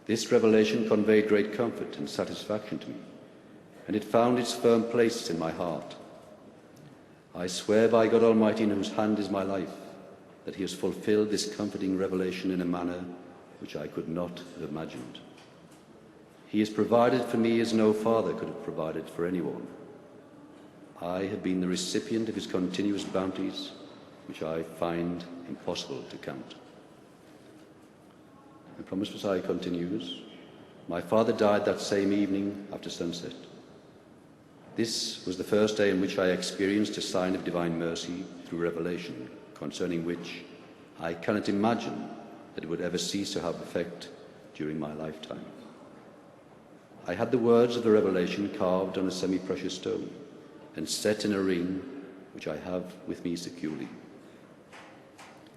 This revelation conveyed great comfort and satisfaction to me, and it found its firm place in my heart. I swear by God Almighty, in whose hand is my life, that He has fulfilled this comforting revelation in a manner which I could not have imagined. He has provided for me as no father could have provided for anyone. I have been the recipient of His continuous bounties, which I find impossible to count. The Promised Messiah continues, my father died that same evening after sunset. This was the first day in which I experienced a sign of divine mercy through revelation, concerning which I cannot imagine that it would ever cease to have effect during my lifetime. I had the words of the revelation carved on a semi-precious stone and set in a ring which I have with me securely.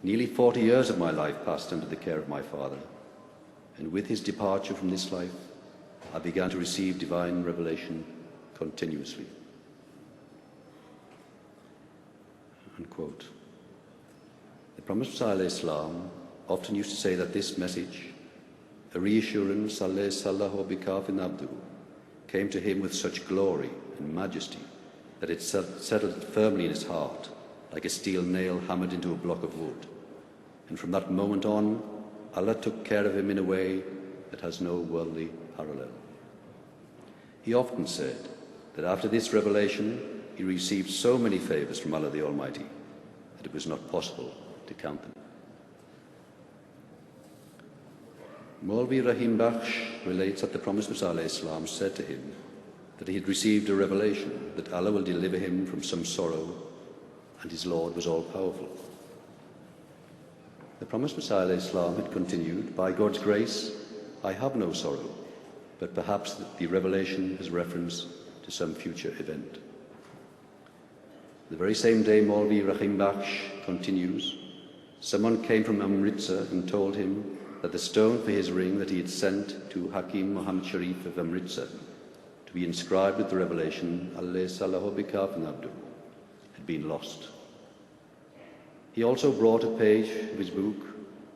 Nearly 40 years of my life passed under the care of my father, and with his departure from this life, I began to receive divine revelation continuously. Unquote. The Promised Messiah Islam often used to say that this message, a reassurance, came to him with such glory and majesty that it settled firmly in his heart like a steel nail hammered into a block of wood. And from that moment on, Allah took care of him in a way that has no worldly parallel. He often said that after this revelation, he received so many favors from Allah the Almighty that it was not possible to count them. Maulvi Rahim Bakhsh relates that the Promised Messiah Islam said to him that he had received a revelation that Allah will deliver him from some sorrow and his Lord was all-powerful. The Promised Messiah Islam had continued, by God's grace, I have no sorrow, but perhaps the revelation has reference to some future event. The very same day Maulvi Rahim Bakhsh continues, someone came from Amritsar and told him that the stone for his ring that he had sent to Hakim Muhammad Sharif of Amritsar to be inscribed with the revelation, Allah Salahu Bikafin Abdu, had been lost. He also brought a page of his book,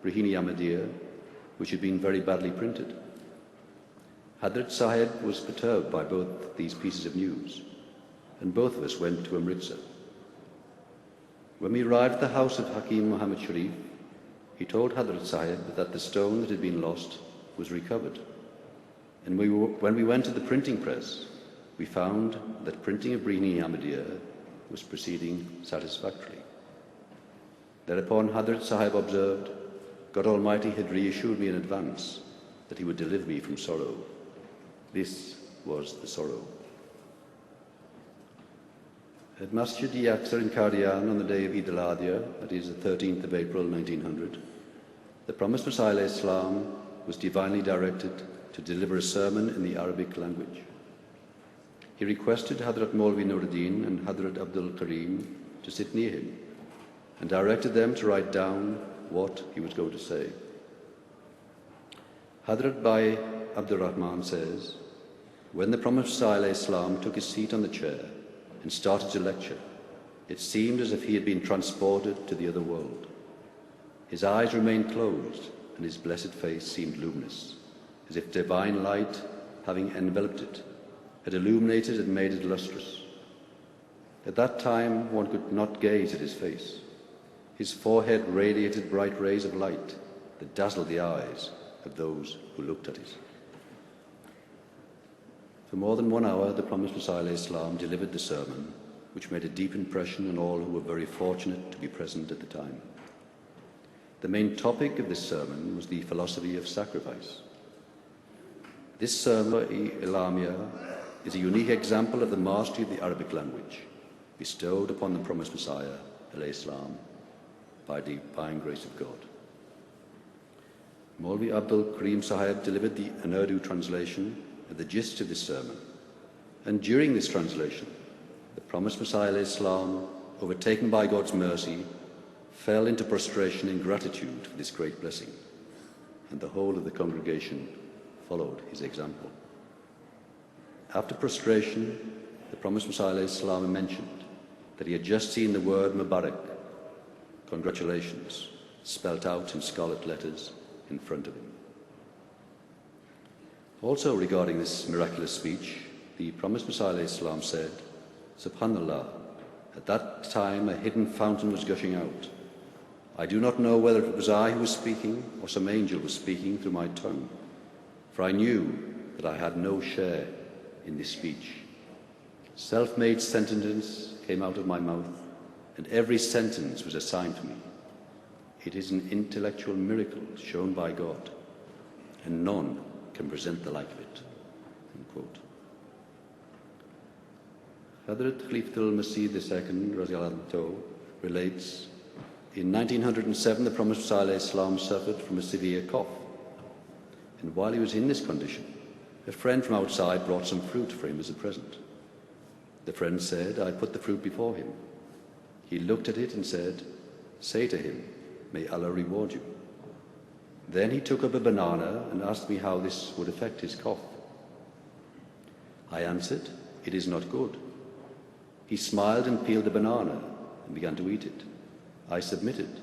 Brihini Ahmadiyyah, which had been very badly printed. Hadhrat Sahib was perturbed by both these pieces of news, and both of us went to Amritsar. When we arrived at the house of Hakim Muhammad Sharif, he told Hadhrat Sahib that the stone that had been lost was recovered. And when we went to the printing press, we found that printing of Brihini Ahmadiyyah was proceeding satisfactorily. Thereupon Hadhrat Sahib observed, God Almighty had reassured me in advance that He would deliver me from sorrow. This was the sorrow. At Masjid-i-Aqsa in Qadiani on the day of Eid al-Adha, that is the 13th of April 1900, the Promised Messiah Islam was divinely directed to deliver a sermon in the Arabic language. He requested Hadhrat Maulvi Nuruddin and Hadhrat Abdul Karim to sit near him and directed them to write down what he was going to say. Hadhrat Bhai Abdur Rahman says, when the Promised Messiah Islam took his seat on the chair and started to lecture, it seemed as if he had been transported to the other world. His eyes remained closed and his blessed face seemed luminous, as if divine light, having enveloped it, had illuminated and made it lustrous. At that time one could not gaze at his face. His forehead radiated bright rays of light that dazzled the eyes of those who looked at it. For more than 1 hour, the Promised Messiah Islam delivered the sermon, which made a deep impression on all who were very fortunate to be present at the time. The main topic of this sermon was the philosophy of sacrifice. This sermon, Ilamia, is a unique example of the mastery of the Arabic language bestowed upon the Promised Messiah, Islam, by the divine grace of God. Maulvi Abdul Karim Sahib delivered an Urdu translation of the gist of this sermon, and during this translation, the Promised Messiah Islam, overtaken by God's mercy, fell into prostration in gratitude for this great blessing, and the whole of the congregation followed his example. After prostration, the Promised Messiah Islam mentioned that he had just seen the word Mubarak, congratulations, spelt out in scarlet letters in front of him. Also regarding this miraculous speech, the promised Messiah ﷺ said, "Subhanallah, at that time a hidden fountain was gushing out. I do not know whether it was I who was speaking or some angel was speaking through my tongue, for I knew that I had no share in this speech. Self-made sentences came out of my mouth, and every sentence was assigned to me. It is an intellectual miracle shown by God, and none can present the like of it." Unquote. Hadhrat Khalifatul Masih II relates, in 1907 the promised Messiah ﷺ suffered from a severe cough, and while he was in this condition, a friend from outside brought some fruit for him as a present. The friend said, "I put the fruit before him. He looked at it and said, 'Say to him, may Allah reward you.' Then he took up a banana and asked me how this would affect his cough. I answered, 'It is not good.' He smiled and peeled the banana and began to eat it. I submitted,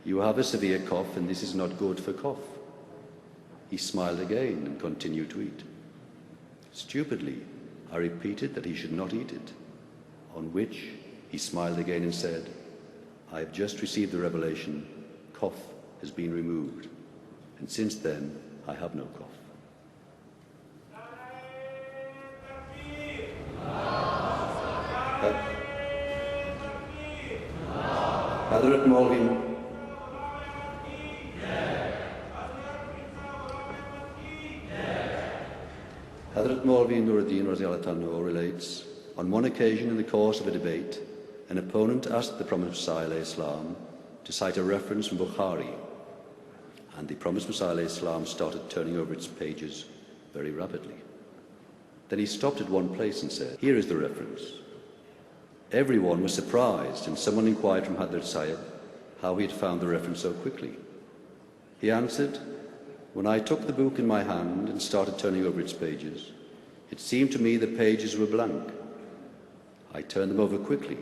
'You have a severe cough and this is not good for cough.' He smiled again and continued to eat. Stupidly, I repeated that he should not eat it, on which he smiled again and said, 'I have just received the revelation, cough has been removed, and since then I have no cough.'" Hadhrat Maulvi Nuruddin relates, on one occasion in the course of a debate, an opponent asked the promised Messiah ﷺ to cite a reference from Bukhari, and the promised Messiah ﷺ started turning over its pages very rapidly. Then he stopped at one place and said, "Here is the reference." Everyone was surprised, and someone inquired from Hadhrat Sahib how he had found the reference so quickly. He answered, "When I took the book in my hand and started turning over its pages, it seemed to me the pages were blank. I turned them over quickly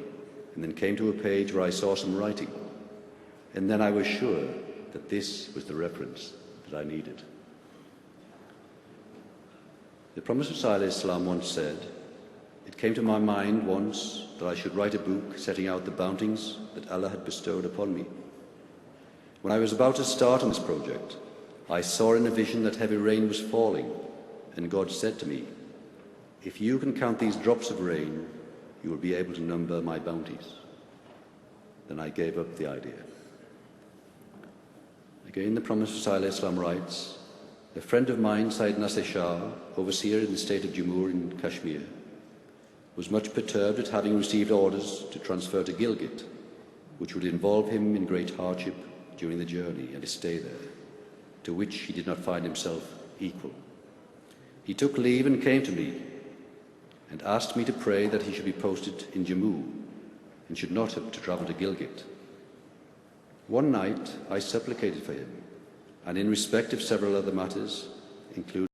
and then came to a page where I saw some writing, and then I was sure that this was the reference that I needed." The promised Messiah ﷺ once said, "It came to my mind once that I should write a book setting out the bounties that Allah had bestowed upon me. When I was about to start on this project, I saw in a vision that heavy rain was falling, and God said to me, 'If you can count these drops of rain, you will be able to number my bounties.' Then I gave up the idea." Again, the promised Messiah ﷺ writes, "A friend of mine, Sayyid Nasir Shah, overseer in the state of Jammu in Kashmir, was much perturbed at having received orders to transfer to Gilgit, which would involve him in great hardship during the journey and his stay there, to which he did not find himself equal. He took leave and came to me and asked me to pray that he should be posted in Jammu and should not have to travel to Gilgit. One night I supplicated for him, and in respect of several other matters, including